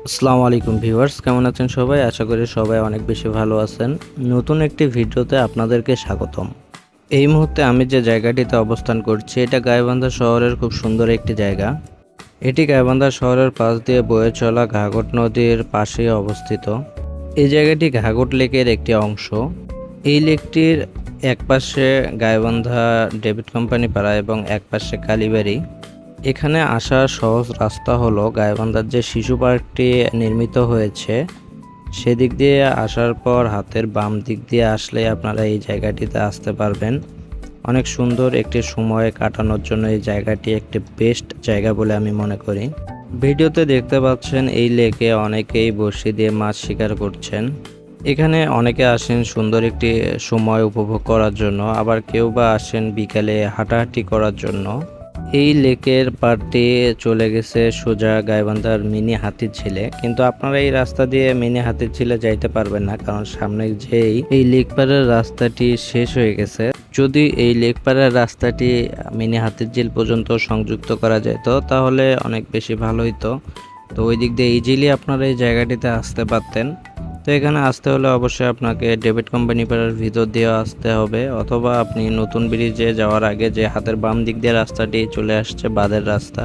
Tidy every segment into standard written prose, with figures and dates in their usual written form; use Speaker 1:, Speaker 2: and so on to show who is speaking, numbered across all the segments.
Speaker 1: আসসালামু আলাইকুম ভিউয়ার্স, কেমন আছেন সবাই? আশা করি সবাই অনেক বেশি ভালো আছেন। নতুন একটি ভিডিওতে আপনাদেরকে স্বাগতম। এই মুহূর্তে আমি যে জায়গাটিতে অবস্থান করছি এটা গাইবান্ধা শহরের খুব সুন্দর একটি জায়গা। এটি গাইবান্ধা শহরের পাশ দিয়ে বয়ে চলা ঘাঘট নদীর পাশেই অবস্থিত। এই জায়গাটি ঘাঘট লেকের একটি অংশ। এই লেকটির একপাশে গাইবান্ধা ডেভিড কোম্পানি পাড়া এবং একপাশে কালীবাড়ি। এখানে আসার সহজ রাস্তা হলো গাইবান্ধার যে শিশু পার্কটি নির্মিত হয়েছে সেদিক দিয়ে আসার পর হাতের বাম দিক দিয়ে আসলে আপনারা এই জায়গাটিতে আসতে পারবেন। অনেক সুন্দর একটি সময় কাটানোর জন্য এই জায়গাটি একটি বেস্ট জায়গা বলে আমি মনে করি। ভিডিওতে দেখতে পাচ্ছেন এই লেকে অনেকেই বড়শি দিয়ে মাছ শিকার করছেন। এখানে অনেকে আসেন সুন্দর একটি সময় উপভোগ করার জন্য, আবার কেউ বা আসেন বিকালে হাঁটাহাঁটি করার জন্য। এই লেকের পাড়টি চলে গেছে সোজা গাইবান্ধার মিনি হাতিরঝিলে, কিন্তু আপনারা এই রাস্তা দিয়ে মিনি হাতিরঝিলে যাইতে পারবেন না, কারণ সামনে যেই এই লেক পাড়ের রাস্তাটি শেষ হয়ে গেছে। যদি এই লেক পাড়ের রাস্তাটি মিনি হাতিরঝিল পর্যন্ত সংযুক্ত করা যেত তাহলে অনেক বেশি ভালো হইতো। তো ওই দিক দিয়ে ইজিলি আপনারা এই জায়গাটিতে আসতে পারতেন। তো এখানে আসতে হলে অবশ্যই আপনাকে ডেভিড কোম্পানি পাড়ার ভিতর দিয়ে আসতে হবে, অথবা আপনি নতুন ব্রিজে যাওয়ার আগে যে হাতের বাম দিক দিয়ে রাস্তাটি চলে আসছে বাঁধের রাস্তা,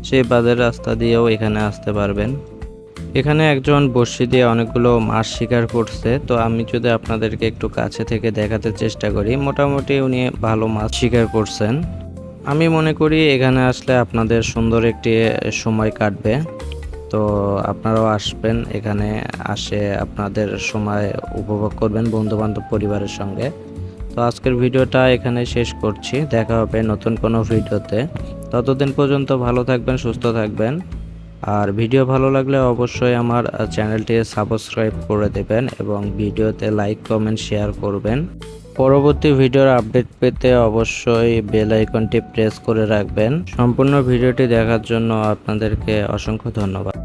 Speaker 1: সেই বাঁধের রাস্তা দিয়েও এখানে আসতে পারবেন। এখানে একজন বড়শি দিয়ে অনেকগুলো মাছ শিকার করছে। তো আমি যদি আপনাদেরকে একটু কাছে থেকে দেখাতে চেষ্টা করি, মোটামুটি উনি ভালো মাছ শিকার করছেন। আমি মনে করি এখানে আসলে আপনাদের সুন্দর একটি সময় কাটবে। তো আপনারাও আসবেন, এখানে আসে আপনাদের সময় উপভোগ করবেন বন্ধুবান্ধব পরিবারের সঙ্গে। তো আজকের ভিডিওটা এখানে শেষ করছি, দেখা হবে নতুন কোনো ভিডিওতে। ততদিন পর্যন্ত ভালো থাকবেন, সুস্থ থাকবেন। আর ভিডিও ভালো লাগলে অবশ্যই আমার চ্যানেলটি সাবস্ক্রাইব করে দেবেন এবং ভিডিওতে লাইক কমেন্ট শেয়ার করবেন। পরবর্তী ভিডিওর আপডেট পেতে অবশ্যই বেল আইকনটি প্রেস করে রাখবেন। সম্পূর্ণ ভিডিওটি দেখার জন্য আপনাদেরকে অসংখ্য ধন্যবাদ।